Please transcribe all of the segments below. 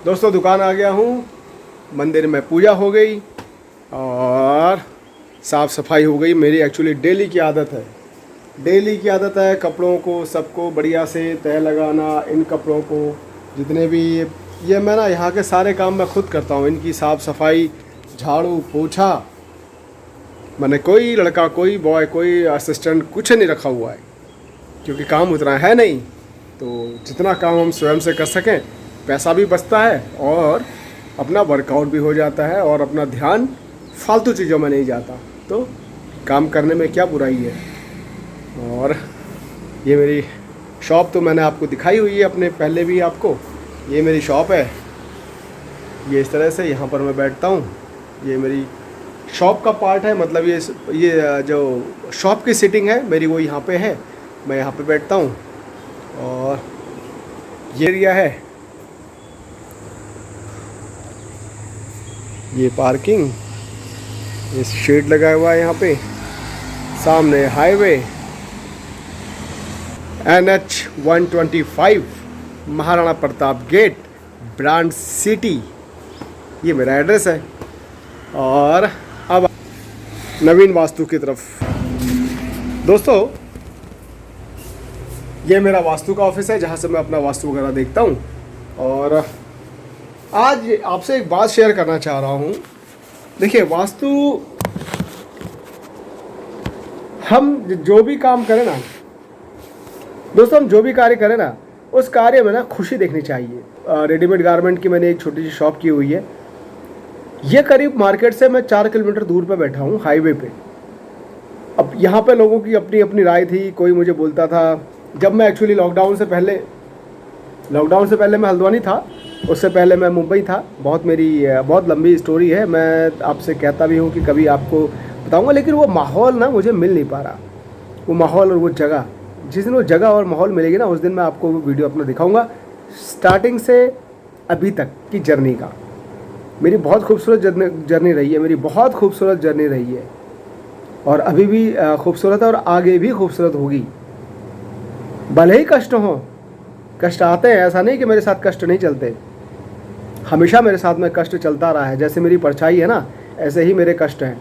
दोस्तों दुकान आ गया हूँ, मंदिर में पूजा हो गई और साफ़ सफाई हो गई। मेरी एक्चुअली डेली की आदत है कपड़ों को सबको बढ़िया से तह लगाना। इन कपड़ों को जितने भी ये मैं ना यहाँ के सारे काम मैं खुद करता हूँ। इनकी साफ़ सफाई, झाड़ू पोछा, मैंने कोई लड़का, कोई बॉय, कोई असिस्टेंट कुछ नहीं रखा हुआ है क्योंकि काम उतना है नहीं। तो जितना काम हम स्वयं से कर सकें, पैसा भी बचता है और अपना वर्कआउट भी हो जाता है और अपना ध्यान फालतू चीज़ों में नहीं जाता। तो काम करने में क्या बुराई है। और ये मेरी शॉप तो मैंने आपको दिखाई हुई है अपने पहले भी आपको। ये मेरी शॉप है, ये इस तरह से यहाँ पर मैं बैठता हूँ। ये मेरी शॉप का पार्ट है, मतलब ये जो शॉप की सीटिंग है मेरी वो यहाँ पे है, मैं यहाँ पे बैठता हूँ। और ये एरिया है, ये पार्किंग, ये शेड लगा हुआ है यहाँ पे। सामने highway NH 125 Maharana Pratap gate, brand city, ये मेरा एड्रेस है। और अब नवीन वास्तु की तरफ। दोस्तों ये मेरा वास्तु का ऑफिस है जहाँ से मैं अपना वास्तु वगैरह देखता हूँ। और आज आपसे एक बात शेयर करना चाह रहा हूँ। देखिए वास्तु, हम जो भी काम करें ना दोस्तों, हम जो भी कार्य करें ना, उस कार्य में ना खुशी देखनी चाहिए। रेडीमेड गारमेंट की मैंने एक छोटी सी शॉप की हुई है। ये करीब मार्केट से मैं 4 किलोमीटर दूर पे बैठा हूँ, हाईवे पे। अब यहाँ पे लोगों की अपनी अपनी राय थी। कोई मुझे बोलता था, जब मैं एक्चुअली लॉकडाउन से पहले मैं हल्द्वानी था, उससे पहले मैं मुंबई था। बहुत लंबी स्टोरी है, मैं आपसे कहता भी हूँ कि कभी आपको बताऊँगा। लेकिन वो माहौल ना मुझे मिल नहीं पा रहा, वो माहौल और वो जगह। जिस दिन वो जगह और माहौल मिलेगी ना, उस दिन मैं आपको वो वीडियो अपना दिखाऊंगा, स्टार्टिंग से अभी तक की जर्नी का। मेरी बहुत खूबसूरत जर्नी रही है, मेरी बहुत खूबसूरत जर्नी रही है और अभी भी खूबसूरत है और आगे भी खूबसूरत होगी। भले ही कष्ट हो, कष्ट आते हैं, ऐसा नहीं कि मेरे साथ कष्ट नहीं चलते। हमेशा मेरे साथ में कष्ट चलता रहा है। जैसे मेरी परछाई है ना, ऐसे ही मेरे कष्ट हैं।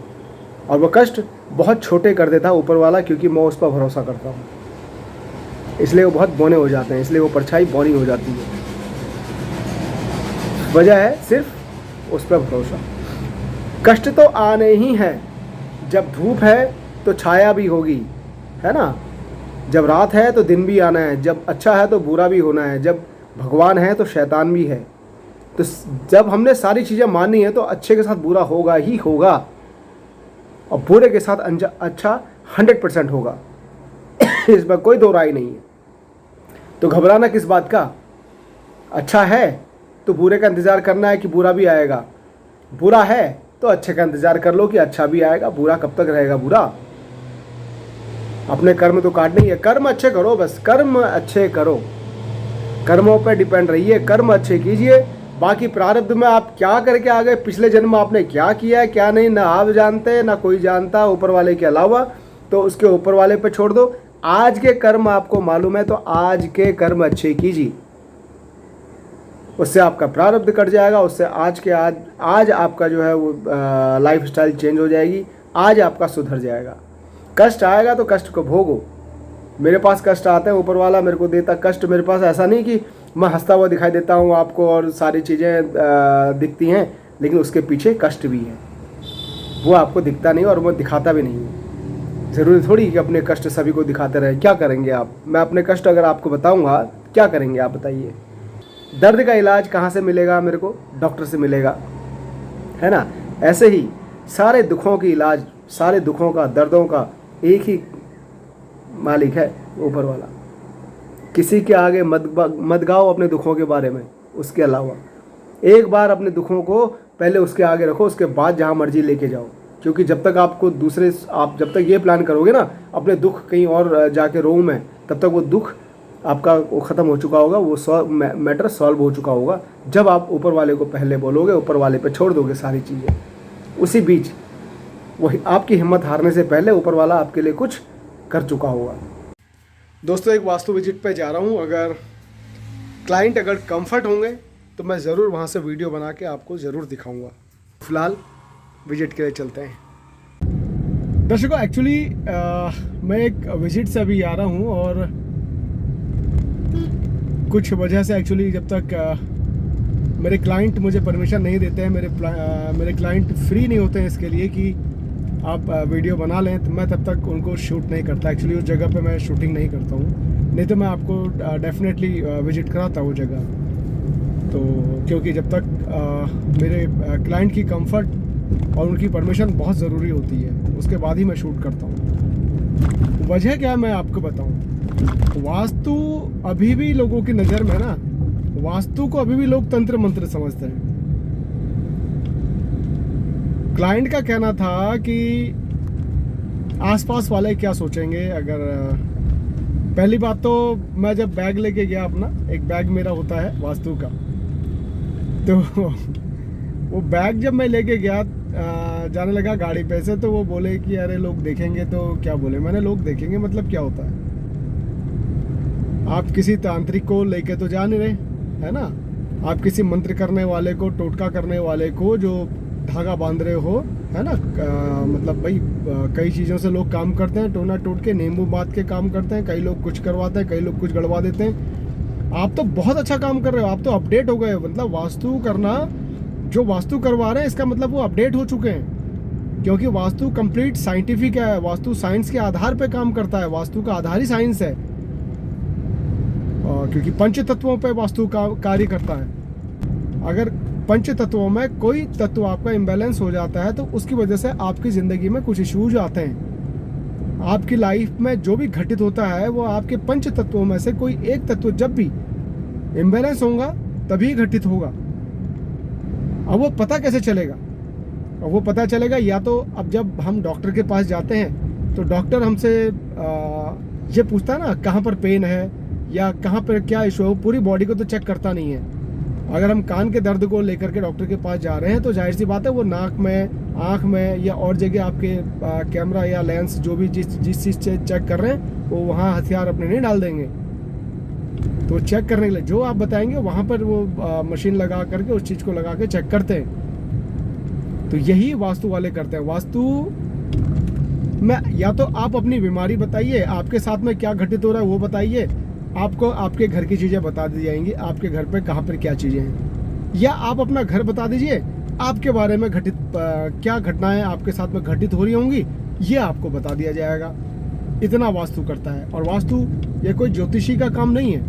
और वो कष्ट बहुत छोटे कर देता है ऊपर वाला, क्योंकि मैं उस पर भरोसा करता हूँ। इसलिए वो बहुत बौने हो जाते हैं, इसलिए वो परछाई बौनी हो जाती है। वजह है सिर्फ उस पर भरोसा। कष्ट तो आने ही हैं। जब धूप है तो छाया भी होगी, है ना। जब रात है तो दिन भी आना है। जब अच्छा है तो बुरा भी होना है। जब भगवान है तो शैतान भी है। तो जब हमने सारी चीज़ें मानी है तो अच्छे के साथ बुरा होगा ही होगा और बुरे के साथ अच्छा 100% होगा। इसमें कोई दो राय नहीं है। तो घबराना किस बात का। अच्छा है तो बुरे का इंतज़ार करना है कि बुरा भी आएगा। बुरा है तो अच्छे का इंतज़ार कर लो कि अच्छा भी आएगा। बुरा कब तक रहेगा बुरा। अपने कर्म तो काटने ही है। कर्म अच्छे करो, बस कर्म अच्छे करो। कर्मों पर डिपेंड रहिए, कर्म अच्छे कीजिए। बाकी प्रारब्ध में आप क्या करके आ गए, पिछले जन्म में आपने क्या किया है क्या नहीं, ना आप जानते ना कोई जानता ऊपर वाले के अलावा। तो उसके ऊपर वाले पे छोड़ दो। आज के कर्म आपको मालूम है तो आज के कर्म अच्छे कीजिए। उससे आपका प्रारब्ध कट जाएगा। उससे आज आपका जो है वो लाइफ स्टाइल चेंज हो जाएगी। आज आपका सुधर जाएगा। कष्ट आएगा तो कष्ट को भोगो। मेरे पास कष्ट आते हैं, ऊपर वाला मेरे को देता कष्ट। मेरे पास ऐसा नहीं कि मैं हंसता हुआ दिखाई देता हूँ आपको और सारी चीज़ें दिखती हैं, लेकिन उसके पीछे कष्ट भी है। वो आपको दिखता नहीं और मैं दिखाता भी नहीं हूँ। ज़रूरी थोड़ी कि अपने कष्ट सभी को दिखाते रहे। क्या करेंगे आप। मैं अपने कष्ट अगर आपको बताऊँगा, क्या करेंगे आप बताइए। दर्द का इलाज कहाँ से मिलेगा मेरे को, डॉक्टर से मिलेगा, है ना। ऐसे ही सारे दुखों की इलाज, सारे दुखों का, दर्दों का एक ही मालिक है, ऊपर वाला। किसी के आगे मत गाओ अपने दुखों के बारे में। उसके अलावा एक बार अपने दुखों को पहले उसके आगे रखो, उसके बाद जहाँ मर्जी लेके जाओ। क्योंकि जब तक आप जब तक ये प्लान करोगे ना अपने दुख कहीं और जाके रो में, तब तक वो दुख आपका वो ख़त्म हो चुका होगा, वो मैटर सॉल्व हो चुका होगा। जब आप ऊपर वाले को पहले बोलोगे, ऊपर वाले पे छोड़ दोगे सारी चीज़ें, उसी बीच वही आपकी हिम्मत हारने से पहले ऊपर वाला आपके लिए कुछ कर चुका होगा। दोस्तों एक वास्तु विजिट पे जा रहा हूँ। अगर क्लाइंट अगर कंफर्ट होंगे तो मैं ज़रूर वहाँ से वीडियो बना के आपको ज़रूर दिखाऊंगा। फ़िलहाल विजिट के लिए चलते हैं। दर्शकों, एक्चुअली मैं एक विजिट से अभी आ रहा हूँ और कुछ वजह से एक्चुअली जब तक मेरे क्लाइंट मुझे परमिशन नहीं देते हैं, मेरे क्लाइंट फ्री नहीं होते हैं इसके लिए कि आप वीडियो बना लें, तो मैं तब तक उनको शूट नहीं करता। एक्चुअली उस जगह पे मैं शूटिंग नहीं करता हूँ, नहीं तो मैं आपको डेफिनेटली विजिट कराता वो जगह। तो क्योंकि जब तक मेरे क्लाइंट की कंफर्ट और उनकी परमिशन बहुत ज़रूरी होती है, उसके बाद ही मैं शूट करता हूँ। वजह क्या है मैं आपको बताऊँ। वास्तु अभी भी लोगों की नज़र में ना, वास्तु को अभी भी लोग तंत्र मंत्र समझते हैं। क्लाइंट का कहना था कि आसपास वाले क्या सोचेंगे। अगर पहली बात तो मैं जब बैग लेके गया अपना, एक बैग मेरा होता है वास्तु का, तो वो बैग जब मैं लेके गया जाने लगा गाड़ी पे से, तो वो बोले कि अरे लोग देखेंगे। तो क्या बोले मैंने, लोग देखेंगे मतलब क्या होता है? आप किसी तांत्रिक को लेके तो जा नहीं रहे, है ना? आप किसी मंत्र करने वाले को, टोटका करने वाले को जो धागा बांध रहे हो, है ना? मतलब भाई कई चीज़ों से लोग काम करते हैं, टोना टोट के, नींबू बात के काम करते हैं। कई लोग कुछ करवाते हैं, कई लोग कुछ गड़वा देते हैं। आप तो बहुत अच्छा काम कर रहे हो, आप तो अपडेट हो गए। मतलब वास्तु करना, जो वास्तु करवा रहे हैं इसका मतलब वो अपडेट हो चुके हैं, क्योंकि वास्तु कंप्लीट साइंटिफिक है। वास्तु साइंस के आधार पे काम करता है, वास्तु का आधार ही साइंस है। क्योंकि पंच तत्वों पे वास्तु का कार्य करता है। अगर पंच तत्वों में कोई तत्व आपका इम्बैलेंस हो जाता है तो उसकी वजह से आपकी ज़िंदगी में कुछ इश्यूज आते हैं। आपकी लाइफ में जो भी घटित होता है वो आपके पंच तत्वों में से कोई एक तत्व जब भी इम्बैलेंस होगा तभी घटित होगा। अब वो पता कैसे चलेगा? अब वो पता चलेगा या तो अब जब हम डॉक्टर के पास जाते हैं तो डॉक्टर हमसे ये पूछता है ना कहाँ पर पेन है या कहाँ पर क्या इशू है। वो पूरी बॉडी को तो चेक करता नहीं है। अगर हम कान के दर्द को लेकर के डॉक्टर के पास जा रहे हैं तो जाहिर सी बात है वो नाक में, आँख में या और जगह आपके कैमरा या लेंस जो भी जिस चीज़ से चेक कर रहे हैं वो वहाँ हथियार अपने नहीं डाल देंगे। तो चेक करने के लिए जो आप बताएंगे वहाँ पर वो मशीन लगा करके उस चीज़ को लगा के चेक करते हैं। तो यही वास्तु वाले करते हैं। वास्तु में या तो आप अपनी बीमारी बताइए, आपके साथ में क्या घटित हो रहा है वो बताइए, आपको आपके घर की चीज़ें बता दी जाएंगी, आपके घर पे कहाँ पर क्या चीज़ें हैं। या आप अपना घर बता दीजिए, आपके बारे में घटित क्या घटनाएं आपके साथ में घटित हो रही होंगी ये आपको बता दिया जाएगा। इतना वास्तु करता है। और वास्तु ये कोई ज्योतिषी का काम नहीं है,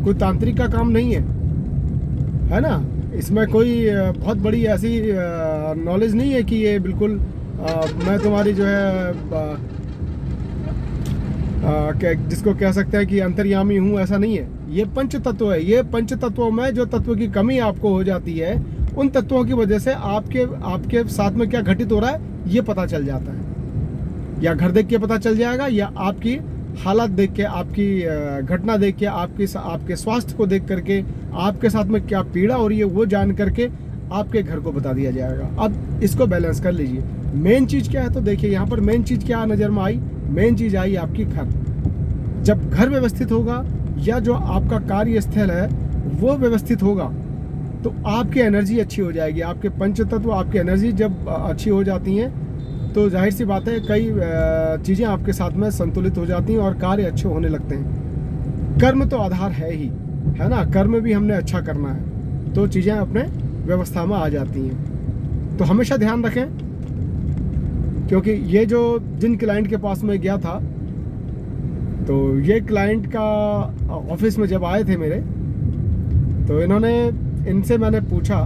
कोई तांत्रिक का काम नहीं है ना? इसमें कोई बहुत बड़ी ऐसी नॉलेज नहीं है कि ये बिल्कुल मैं तुम्हारी जो है जिसको कह सकते हैं कि अंतर्यामी हूँ, ऐसा नहीं है। ये पंच तत्व है। ये पंच तत्वों में जो तत्व की कमी आपको हो जाती है उन तत्वों की वजह से आपके साथ में क्या घटित हो रहा है ये पता चल जाता है। या घर देख के पता चल जाएगा, या आपकी हालत देख के, आपकी घटना देख के, आपके स्वास्थ्य को देख करके, आपके साथ में क्या पीड़ा हो रही है वो जान करके आपके घर को बता दिया जाएगा। अब इसको बैलेंस कर लीजिए। मेन चीज़ क्या है तो देखिए यहाँ पर मेन चीज़ क्या नज़र में आई। मेन चीज़ आई आपकी घर। जब घर व्यवस्थित होगा या जो आपका कार्यस्थल है वो व्यवस्थित होगा तो आपकी एनर्जी अच्छी हो जाएगी। आपके पंच तत्व, आपकी एनर्जी जब अच्छी हो जाती हैं तो जाहिर सी बात है कई चीज़ें आपके साथ में संतुलित हो जाती हैं और कार्य अच्छे होने लगते हैं। कर्म तो आधार है ही, है ना? कर्म भी हमने अच्छा करना है तो चीज़ें अपने व्यवस्था में आ जाती हैं। तो हमेशा ध्यान रखें, क्योंकि ये जो जिन क्लाइंट के पास मैं गया था तो ये क्लाइंट का ऑफिस में जब आए थे मेरे, तो इनसे मैंने पूछा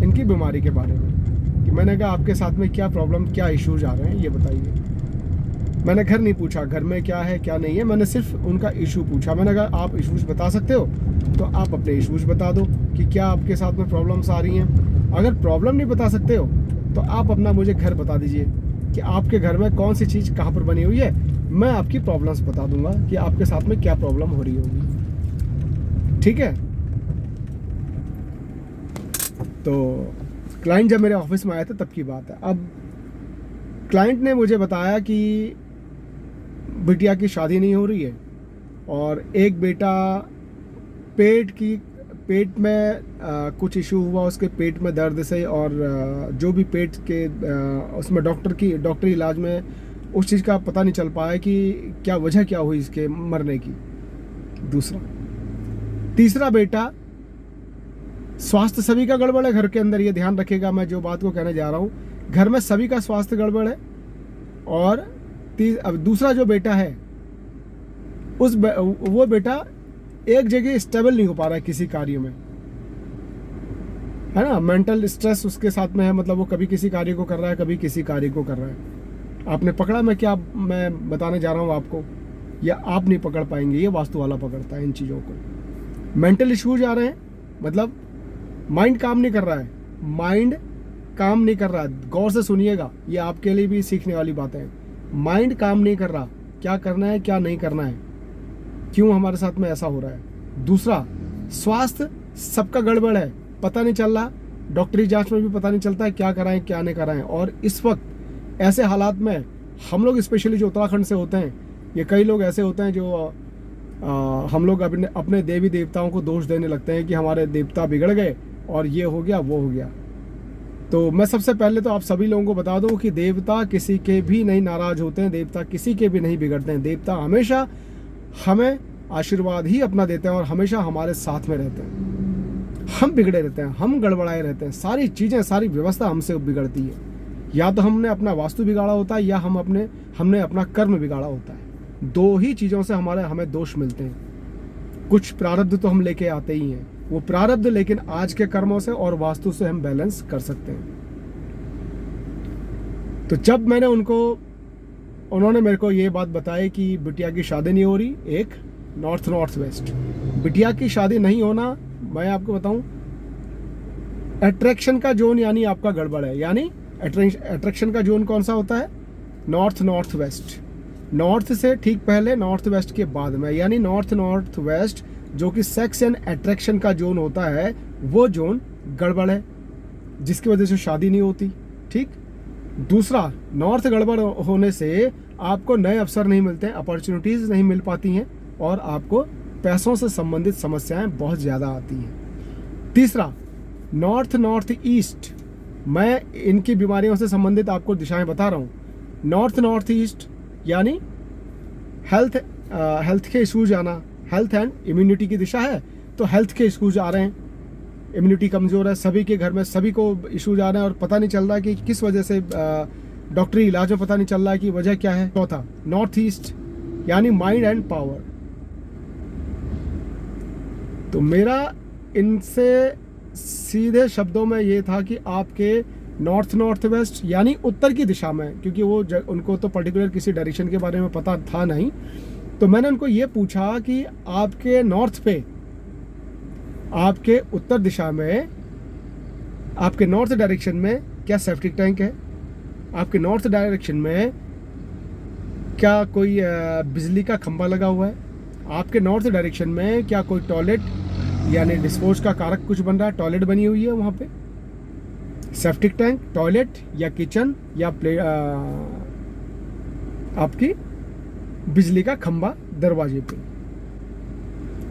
इनकी बीमारी के बारे में कि मैंने कहा आपके साथ में क्या प्रॉब्लम, क्या इश्यूज आ रहे हैं ये बताइए। मैंने घर नहीं पूछा घर में क्या है क्या नहीं है, मैंने सिर्फ उनका इशू पूछा। मैंने कहा आप इश्यूज बता सकते हो तो आप अपने इश्यूज बता दो कि क्या आपके साथ में प्रॉब्लम्स आ रही हैं। अगर प्रॉब्लम नहीं बता सकते हो तो आप अपना मुझे घर बता दीजिए कि आपके घर में कौन सी चीज़ कहाँ पर बनी हुई है। मैं आपकी प्रॉब्लम्स बता दूंगा कि आपके साथ में क्या प्रॉब्लम हो रही होगी। ठीक है? तो क्लाइंट जब मेरे ऑफिस में आए थे तब की बात है। अब क्लाइंट ने मुझे बताया कि बिटिया की शादी नहीं हो रही है और एक बेटा पेट में कुछ इशू हुआ उसके पेट में दर्द से, और जो भी पेट के उसमें डॉक्टरी इलाज में उस चीज़ का पता नहीं चल पाया कि क्या वजह क्या हुई इसके मरने की। तीसरा बेटा, स्वास्थ्य सभी का गड़बड़ है घर के अंदर, ये ध्यान रखिएगा मैं जो बात को कहने जा रहा हूँ। घर में सभी का स्वास्थ्य गड़बड़ है। और अब दूसरा जो बेटा है वो बेटा एक जगह स्टेबल नहीं हो पा रहा है किसी कार्य में, है ना। मेंटल स्ट्रेस उसके साथ में है, मतलब वो कभी किसी कार्य को कर रहा है, कभी किसी कार्य को कर रहा है। आपने पकड़ा मैं बताने जा रहा हूँ आपको, या आप नहीं पकड़ पाएंगे, ये वास्तु वाला पकड़ता है इन चीज़ों को। मेंटल इश्यूज आ रहे हैं, मतलब माइंड काम नहीं कर रहा है, माइंड काम नहीं कर रहा है। गौर से सुनिएगा, ये आपके लिए भी सीखने वाली बातें हैं। माइंड काम नहीं कर रहा, क्या करना है क्या नहीं करना है, क्यों हमारे साथ में ऐसा हो रहा है। दूसरा, स्वास्थ्य सबका गड़बड़ है, पता नहीं चल रहा, डॉक्टरी जांच में भी पता नहीं चलता है क्या कराएं क्या नहीं कराएं। और इस वक्त ऐसे हालात में हम लोग, स्पेशली जो उत्तराखंड से होते हैं, ये कई लोग ऐसे होते हैं जो हम लोग अपने देवी देवताओं को दोष देने लगते हैं कि हमारे देवता बिगड़ गए और ये हो गया वो हो गया। तो मैं सबसे पहले तो आप सभी लोगों को बता दूं कि देवता किसी के भी नहीं नाराज होते हैं, देवता किसी के भी नहीं बिगड़ते हैं। देवता हमेशा हमें आशीर्वाद ही अपना देते हैं और हमेशा हमारे साथ में रहते हैं। हम बिगड़े रहते हैं, हम गड़बड़ाए रहते हैं, सारी चीज़ें, सारी व्यवस्था हमसे बिगड़ती है। या तो हमने अपना वास्तु बिगाड़ा होता है, या हमने अपना कर्म बिगाड़ा होता है। दो ही चीज़ों से हमें दोष मिलते हैं। कुछ प्रारब्ध तो हम लेके आते ही हैं, वो प्रारब्ध लेकिन आज के कर्मों से और वास्तु से हम बैलेंस कर सकते हैं। तो जब उन्होंने मेरे को ये बात बताई कि बिटिया की शादी नहीं हो रही, एक नॉर्थ वेस्ट बिटिया की शादी नहीं होना, मैं आपको बताऊं, अट्रैक्शन का जोन यानी आपका गड़बड़ है। यानी अट्रैक्शन का जोन कौन सा होता है? North west. नॉर्थ से ठीक पहले, नॉर्थ वेस्ट के बाद में, यानी नॉर्थ वेस्ट जो कि सेक्स एंड अट्रैक्शन का जोन होता है, वो जोन गड़बड़ है, जिसकी वजह से शादी नहीं होती। ठीक। दूसरा, नॉर्थ गड़बड़ होने से आपको नए अवसर नहीं मिलते हैं, अपॉर्चुनिटीज नहीं मिल पाती हैं, और आपको पैसों से संबंधित समस्याएं बहुत ज़्यादा आती हैं। तीसरा, नॉर्थ ईस्ट, मैं इनकी बीमारियों से संबंधित आपको दिशाएं बता रहा हूँ। नॉर्थ ईस्ट यानी हेल्थ के इशूज आना, हेल्थ एंड इम्यूनिटी की दिशा है, तो हेल्थ के इशूज आ रहे हैं, इम्यूनिटी कमज़ोर है, सभी के घर में सभी को इशूज आ रहे हैं और पता नहीं चल रहा है कि किस वजह से, डॉक्टरी इलाज में पता नहीं चल रहा है कि वजह क्या है। चौथा, नॉर्थ ईस्ट यानी माइंड एंड पावर। तो मेरा इनसे सीधे शब्दों में ये था कि आपके नॉर्थ वेस्ट यानी उत्तर की दिशा में, क्योंकि उनको तो पर्टिकुलर किसी डायरेक्शन के बारे में पता था नहीं, तो मैंने उनको ये पूछा कि आपके नॉर्थ पे, आपके उत्तर दिशा में, आपके नॉर्थ डायरेक्शन में क्या सेप्टिक टैंक है? आपके नॉर्थ डायरेक्शन में क्या कोई बिजली का खंभा लगा हुआ है? आपके नॉर्थ डायरेक्शन में क्या कोई टॉयलेट यानी डिस्पोज का कारक कुछ बन रहा है, टॉयलेट बनी हुई है वहाँ पे? सेप्टिक टैंक, टॉयलेट या किचन या आपकी बिजली का खंभा दरवाजे पे।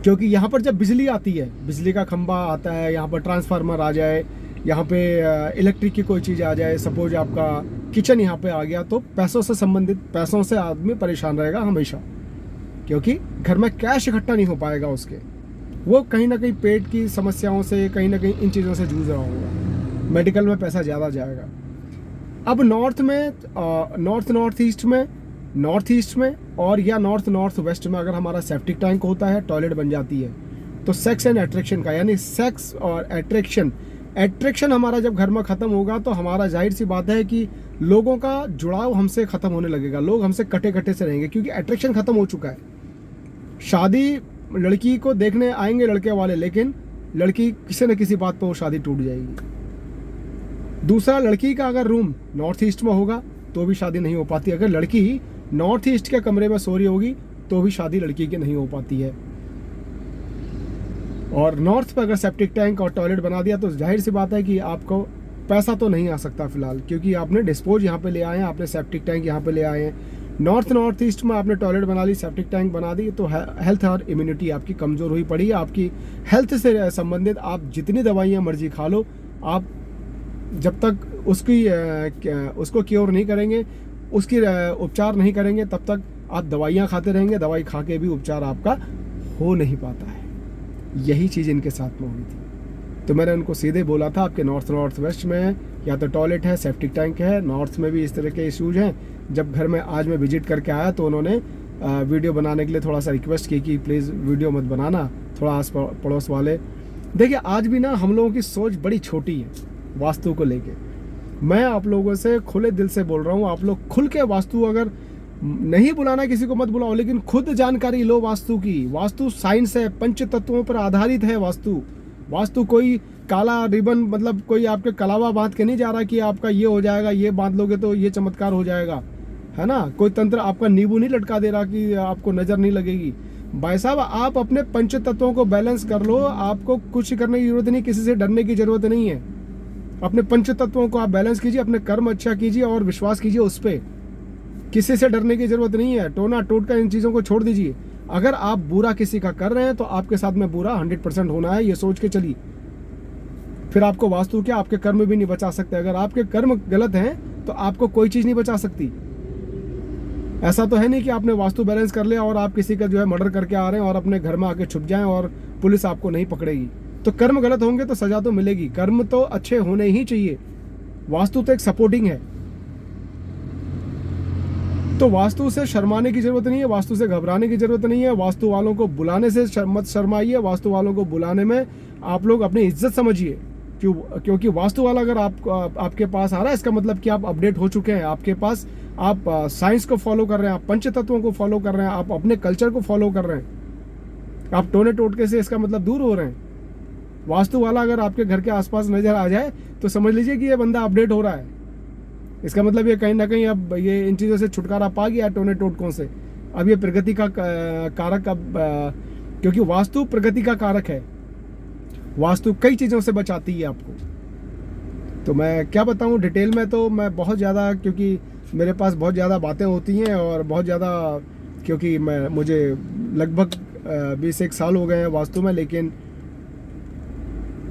क्योंकि यहाँ पर जब बिजली आती है, बिजली का खंभा आता है, यहाँ पर ट्रांसफार्मर आ जाए, यहाँ पे इलेक्ट्रिक की कोई चीज़ आ जाए, सपोज आपका किचन यहाँ पे आ गया, तो पैसों से संबंधित, पैसों से आदमी परेशान रहेगा हमेशा, क्योंकि घर में कैश इकट्ठा नहीं हो पाएगा उसके, वो कहीं ना कहीं पेट की समस्याओं से, कहीं ना कहीं इन चीज़ों से जूझ रहा होगा, मेडिकल में पैसा ज़्यादा जाएगा। अब नॉर्थ ईस्ट में और या नॉर्थ वेस्ट में अगर हमारा सेप्टिक टैंक होता है, टॉयलेट बन जाती है, तो सेक्स एंड अट्रैक्शन का, यानी सेक्स और अट्रैक्शन हमारा जब घर में ख़त्म होगा, तो हमारा जाहिर सी बात है कि लोगों का जुड़ाव हमसे ख़त्म होने लगेगा, लोग हमसे कटे से रहेंगे, क्योंकि अट्रैक्शन ख़त्म हो चुका है। शादी लड़की को देखने आएंगे लड़के वाले, लेकिन लड़की किसी न किसी बात पर वो शादी टूट जाएगी। दूसरा, लड़की का अगर रूम नॉर्थ ईस्ट में होगा तो भी शादी नहीं हो पाती, अगर लड़की नॉर्थ ईस्ट के कमरे में सो रही होगी तो भी शादी लड़की की नहीं हो पाती है। और नॉर्थ पे अगर सेप्टिक टैंक और टॉयलेट बना दिया तो जाहिर सी बात है कि आपको पैसा तो नहीं आ सकता फिलहाल, क्योंकि आपने डिस्पोज यहाँ पे ले आए हैं, आपने सेप्टिक टैंक यहाँ पे ले आए हैं, नॉर्थ ईस्ट में आपने टॉयलेट बना ली, सेप्टिक टैंक बना दी, तो हेल्थ और इम्यूनिटी आपकी कमज़ोर हुई पड़ी है। आपकी हेल्थ से संबंधित आप जितनी दवाइयाँ मर्जी खा लो, आप जब तक उसको क्योर नहीं करेंगे, उसकी उपचार नहीं करेंगे, तब तक आप दवाइयाँ खाते रहेंगे। दवाई खा के भी उपचार आपका हो नहीं पाता है। यही चीज़ इनके साथ में हुई थी। तो मैंने उनको सीधे बोला था, आपके नॉर्थ वेस्ट में या तो टॉयलेट है, सेप्टिक टैंक है, नॉर्थ में भी इस तरह के इश्यूज हैं। जब घर में आज मैं विजिट करके आया तो उन्होंने वीडियो बनाने के लिए थोड़ा सा रिक्वेस्ट की कि प्लीज़ वीडियो मत बनाना, थोड़ा आस पड़ोस वाले। देखिए आज भी ना हम लोगों की सोच बड़ी छोटी है वास्तु को लेके। मैं आप लोगों से खुले दिल से बोल रहा हूँ, आप लोग खुल के वास्तु, अगर नहीं बुलाना किसी को मत बुलाओ, लेकिन खुद जानकारी लो वास्तु की। वास्तु साइंस है, पंच तत्वों पर आधारित है वास्तु कोई काला रिबन, मतलब कोई आपके कलावा बांध के नहीं जा रहा कि आपका ये हो जाएगा, ये बांध लोगे तो ये चमत्कार हो जाएगा, है ना। कोई तंत्र आपका नींबू नहीं लटका दे रहा कि आपको नज़र नहीं लगेगी। भाई साहब, आप अपने पंच तत्वों को बैलेंस कर लो, आपको कुछ करने की जरूरत नहीं, किसी से डरने की जरूरत नहीं है। अपने पंच तत्वों को आप बैलेंस कीजिए, अपने कर्म अच्छा कीजिए और विश्वास कीजिए उस पर। किसी से डरने की जरूरत नहीं है। टोना टोटका इन चीज़ों को छोड़ दीजिए। अगर आप बुरा किसी का कर रहे हैं तो आपके साथ में बुरा 100% होना है, ये सोच के चलिए। फिर आपको वास्तु क्या, आपके कर्म भी नहीं बचा सकते। अगर आपके कर्म गलत हैं तो आपको कोई चीज़ नहीं बचा सकती। ऐसा तो है नहीं कि आपने वास्तु बैलेंस कर लिया और आप किसी का जो है मर्डर करके आ रहे हैं और अपने घर में आके छुप जाएं और पुलिस आपको नहीं पकड़ेगी। तो कर्म गलत होंगे तो सजा तो मिलेगी। कर्म तो अच्छे होने ही चाहिए। वास्तु तो एक सपोर्टिंग है। तो वास्तु से शर्माने की जरूरत नहीं है, वास्तु से घबराने की जरूरत नहीं है। वास्तु वालों को बुलाने से मत शर्माइए। वास्तु वालों को बुलाने में आप लोग अपनी इज्जत समझिए। क्योंकि वास्तु वाला अगर आपके पास आ रहा है, इसका मतलब कि आप अपडेट हो चुके हैं। आपके पास आप साइंस को फॉलो कर रहे हैं, आप पंच तत्वों को फॉलो कर रहे हैं, आप अपने कल्चर को फॉलो कर रहे हैं। आप टोने टोटके से इसका मतलब दूर हो रहे हैं। वास्तु वाला अगर आपके घर के आसपास नजर आ जाए तो समझ लीजिए कि ये बंदा अपडेट हो रहा है। इसका मतलब ये कहीं ना कहीं अब ये इन चीज़ों से छुटकारा पा गया, टोने टोटकों से। अब ये प्रगति का कारक, अब क्योंकि वास्तु प्रगति का कारक है। वास्तु कई चीज़ों से बचाती है आपको। तो मैं क्या बताऊं डिटेल में, तो मैं बहुत ज़्यादा, क्योंकि मेरे पास बहुत ज़्यादा बातें होती हैं और बहुत ज़्यादा, क्योंकि मुझे लगभग 21 साल हो गए हैं वास्तु में, लेकिन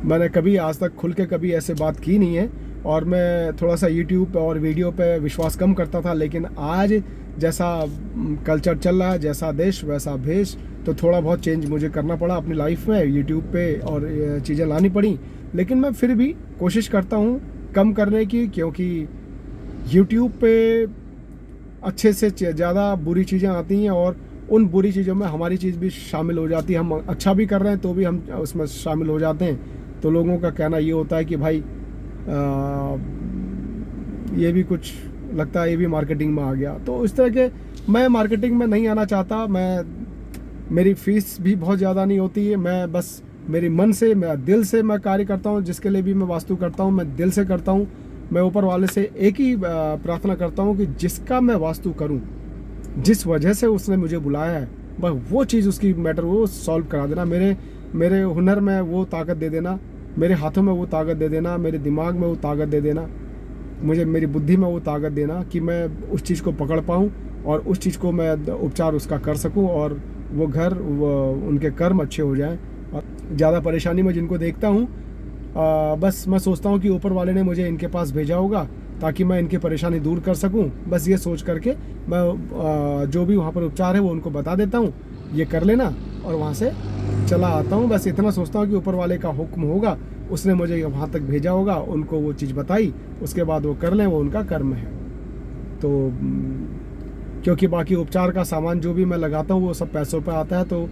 मैंने कभी आज तक खुल के कभी ऐसे बात की नहीं है। और मैं थोड़ा सा यूट्यूब पे और वीडियो पे विश्वास कम करता था, लेकिन आज जैसा कल्चर चल रहा है, जैसा देश वैसा भेष, तो थोड़ा बहुत चेंज मुझे करना पड़ा अपनी लाइफ में। यूट्यूब पे और चीज़ें लानी पड़ी, लेकिन मैं फिर भी कोशिश करता हूँ कम करने की, क्योंकि यूट्यूब पे अच्छे से ज़्यादा बुरी चीज़ें आती हैं और उन बुरी चीज़ों में हमारी चीज़ भी शामिल हो जाती है। हम अच्छा भी कर रहे हैं तो भी हम उसमें शामिल हो जाते हैं। तो लोगों का कहना ये होता है कि भाई ये भी कुछ लगता है, ये भी मार्केटिंग में आ गया। तो इस तरह के मैं मार्केटिंग में नहीं आना चाहता। मेरी फीस भी बहुत ज़्यादा नहीं होती है। मैं बस मेरे मन से, मैं दिल से मैं कार्य करता हूँ। जिसके लिए भी मैं वास्तु करता हूँ मैं दिल से करता हूँ। मैं ऊपर वाले से एक ही प्रार्थना करता हूँ कि जिसका मैं वास्तु करूँ, जिस वजह से उसने मुझे बुलाया है, बस वो चीज़, उसकी मैटर वो सॉल्व करा देना। मेरे हुनर में वो ताकत दे देना, मेरे हाथों में वो ताकत दे देना, मेरे दिमाग में वो ताकत दे देना, मुझे मेरी बुद्धि में वो ताकत देना कि मैं उस चीज़ को पकड़ पाऊँ और उस चीज़ को मैं उपचार उसका कर सकूँ और वो घर, उनके कर्म अच्छे हो जाएं। और ज़्यादा परेशानी में जिनको देखता हूँ, बस मैं सोचता हूँ कि ऊपर वाले ने मुझे इनके पास भेजा होगा ताकि मैं इनकी परेशानी दूर कर सकूँ। बस ये सोच करके मैं जो भी वहाँ पर उपचार है वो उनको बता देता हूँ, ये कर लेना, और वहाँ से चला आता हूँ। बस इतना सोचता हूँ कि ऊपर वाले का हुक्म होगा, उसने मुझे वहाँ तक भेजा होगा, उनको वो चीज़ बताई, उसके बाद वो कर लें, वो उनका कर्म है। तो क्योंकि बाकी उपचार का सामान जो भी मैं लगाता हूँ वो सब पैसों पे आता है, तो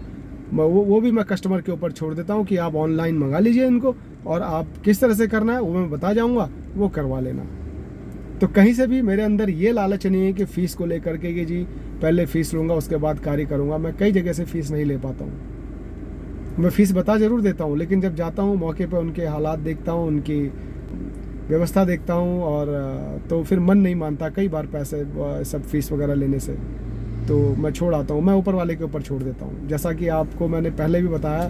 वो भी मैं कस्टमर के ऊपर छोड़ देता हूँ कि आप ऑनलाइन मंगा लीजिए इनको, और आप किस तरह से करना है वो मैं बता जाऊँगा, वो करवा लेना। तो कहीं से भी मेरे अंदर ये लालच नहीं है कि फ़ीस को लेकर के कि जी पहले फ़ीस लूँगा उसके बाद कार्य करूँगा। मैं कई जगह से फ़ीस नहीं ले पाता हूँ। मैं फ़ीस बता ज़रूर देता हूँ, लेकिन जब जाता हूँ मौके पे उनके हालात देखता हूँ, उनकी व्यवस्था देखता हूँ, और तो फिर मन नहीं मानता कई बार पैसे सब फीस वगैरह लेने से, तो मैं छोड़ आता हूँ। मैं ऊपर वाले के ऊपर छोड़ देता हूँ। जैसा कि आपको मैंने पहले भी बताया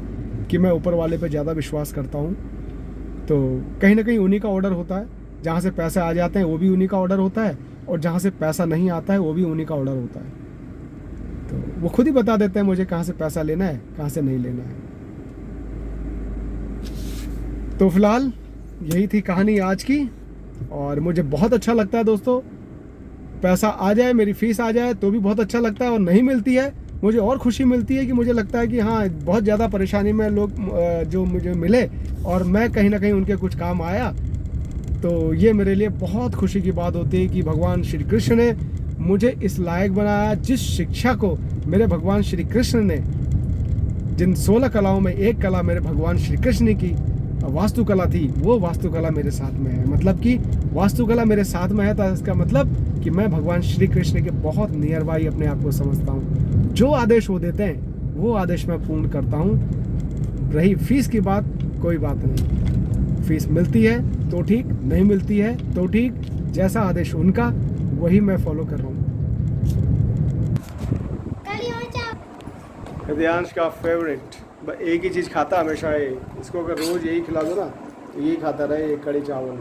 कि मैं ऊपर वाले पे ज़्यादा विश्वास करता हूँ। तो कहीं ना कहीं उन्हीं का ऑर्डर होता है, जहाँ से पैसे आ जाते हैं वो भी उन्हीं का ऑर्डर होता है, और जहाँ से पैसा नहीं आता है वो भी उन्हीं का ऑर्डर होता है। तो वो खुद ही बता देते हैं मुझे कहाँ से पैसा लेना है, कहाँ से नहीं लेना है। तो फिलहाल यही थी कहानी आज की, और मुझे बहुत अच्छा लगता है दोस्तों, पैसा आ जाए, मेरी फीस आ जाए तो भी बहुत अच्छा लगता है, और नहीं मिलती है मुझे और खुशी मिलती है कि मुझे लगता है कि हाँ बहुत ज़्यादा परेशानी में लोग जो मुझे मिले और मैं कहीं ना कहीं उनके कुछ काम आया, तो ये मेरे लिए बहुत खुशी की बात होती है कि भगवान श्री कृष्ण ने मुझे इस लायक बनाया। जिस शिक्षा को मेरे भगवान श्री कृष्ण ने, जिन 16 कलाओं में एक कला मेरे भगवान श्री कृष्ण ने की वास्तुकला थी, वो वास्तुकला मेरे साथ में है। मतलब कि वास्तुकला मेरे साथ में है तो इसका मतलब कि मैं भगवान श्री कृष्ण के बहुत नियर बाई अपने आप को समझता हूँ। जो आदेश वो देते हैं वो आदेश मैं पूर्ण करता हूँ। रही फीस की बात, कोई बात नहीं, फीस मिलती है तो ठीक, नहीं मिलती है तो ठीक, जैसा आदेश उनका वही मैं फॉलो कर रहा हूँ। हृदयांश का फेवरेट एक ही चीज़ खाता हमेशा है, इसको अगर रोज़ यही खिला दो ना तो यही खाता रहे, ये कढ़ी चावल,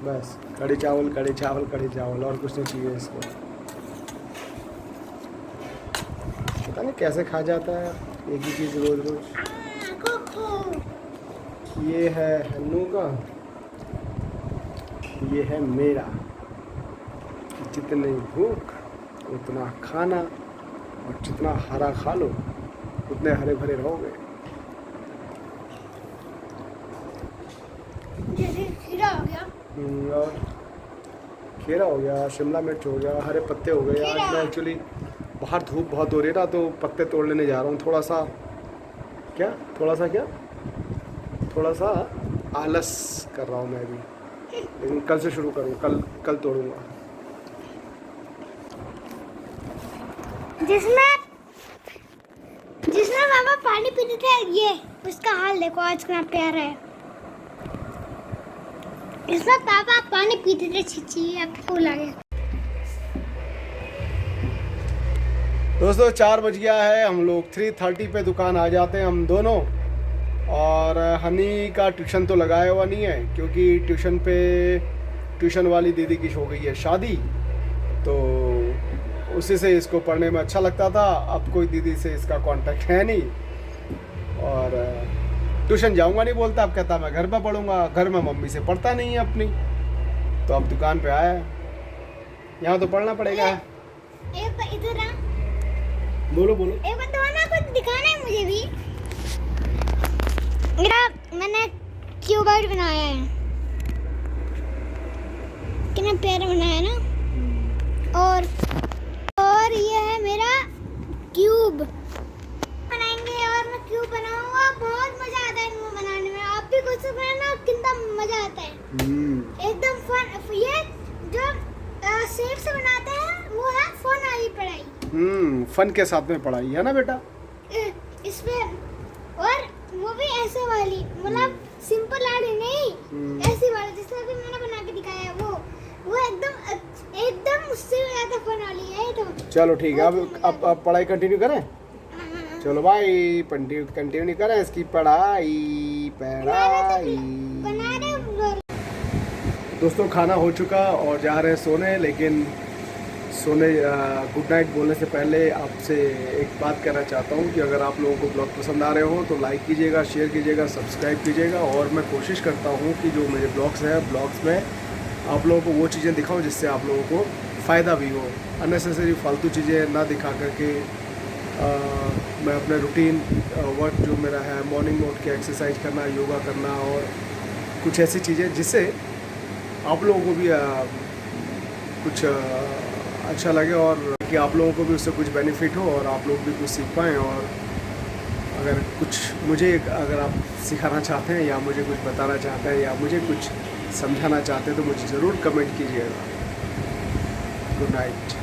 बस कढ़ी चावल कढ़ी चावल कढ़ी चावल, और कुछ नहीं चाहिए इसको। पता नहीं कैसे खा जाता है एक ही चीज़ रोज रोज। ये है हन्नू का, ये है मेरा। जितनी भूख उतना खाना, और जितना हरा खा लो उतने हरे भरे रहोगे। जैसे खीरा हो गया, और खीरा हो गया, शिमला मिर्च हो गया, हरे पत्ते हो गए। आज मैं एक्चुअली बाहर धूप बहुत हो रही है ना, तो पत्ते तोड़ लेने जा रहा हूँ। थोड़ा सा आलस कर रहा हूँ मैं भी, लेकिन कल से शुरू करूँ, कल तोड़ूंगा। जिसमें मामा पानी पीते थे, ये उसका हाल देखो आज कितना प्यारा है। इसमें पापा पानी पीते थे, छिछी अब फूल आ गया। दोस्तों 4 बज गया है, हम लोग 3:30 पे दुकान आ जाते हैं हम दोनों। और हनी का ट्यूशन तो लगाया हुआ नहीं है, क्योंकि ट्यूशन वाली दीदी की हो गई है शादी, तो उसी से इसको पढ़ने में अच्छा लगता था। अब कोई दीदी से इसका कांटेक्ट है नहीं, और ट्यूशन जाऊंगा नहीं बोलता, अब कहता मैं घर पे पढ़ूंगा। घर में मम्मी से पढ़ता नहीं है अपनी, तो अब दुकान पे आया है, यहाँ तो पढ़ना पड़ेगा। इधर आ, बोलो एक बार तो ना कुछ दिखाना है मुझे भी। मैंने क्यूबर्ड बनाया है, कितना प्यारा बनाया ना। और ये है मेरा क्यूब बनाएंगे, और मैं क्यूब बनाऊंगा। बहुत मजा आता है इनको बनाने में। आप भी कुछ बनाना, कितना मजा आता है, एकदम फन। ये जो शेप से बनाते हैं वो है फन वाली पढ़ाई। फन के साथ में पढ़ाई है ना बेटा इसमें। और वो भी ऐसे वाली, मतलब सिंपल वाली नहीं, ऐसी वाली जिसका भी मैंने बना के दिखाया है, वो एकदम उससे ज्यादा फन वाली है। तो चलो ठीक है, अब पढ़ाई कंटिन्यू करें। चलो भाई कंटिन्यू करें इसकी पढ़ाई। दोस्तों खाना हो चुका और जा रहे हैं सोने, लेकिन गुड नाइट बोलने से पहले आपसे एक बात कहना चाहता हूँ कि अगर आप लोगों को ब्लॉग पसंद आ रहे हो तो लाइक कीजिएगा, शेयर कीजिएगा, सब्सक्राइब कीजिएगा। और मैं कोशिश करता हूँ कि जो मेरे ब्लॉग्स में आप लोगों को वो चीज़ें दिखाऊं जिससे आप लोगों को फ़ायदा भी हो। अननेसेसरी फालतू चीज़ें ना दिखा करके मैं अपने रूटीन वर्क जो मेरा है, मॉर्निंग में उठ के एक्सरसाइज करना, योगा करना, और कुछ ऐसी चीज़ें जिससे आप लोगों को भी कुछ अच्छा लगे, और कि आप लोगों को भी उससे कुछ बेनिफिट हो और आप लोग भी कुछ सीख पाएँ। और अगर आप सिखाना चाहते हैं या मुझे कुछ बताना चाहते हैं या मुझे कुछ समझाना चाहते हैं तो मुझे ज़रूर कमेंट कीजिएगा। Good night.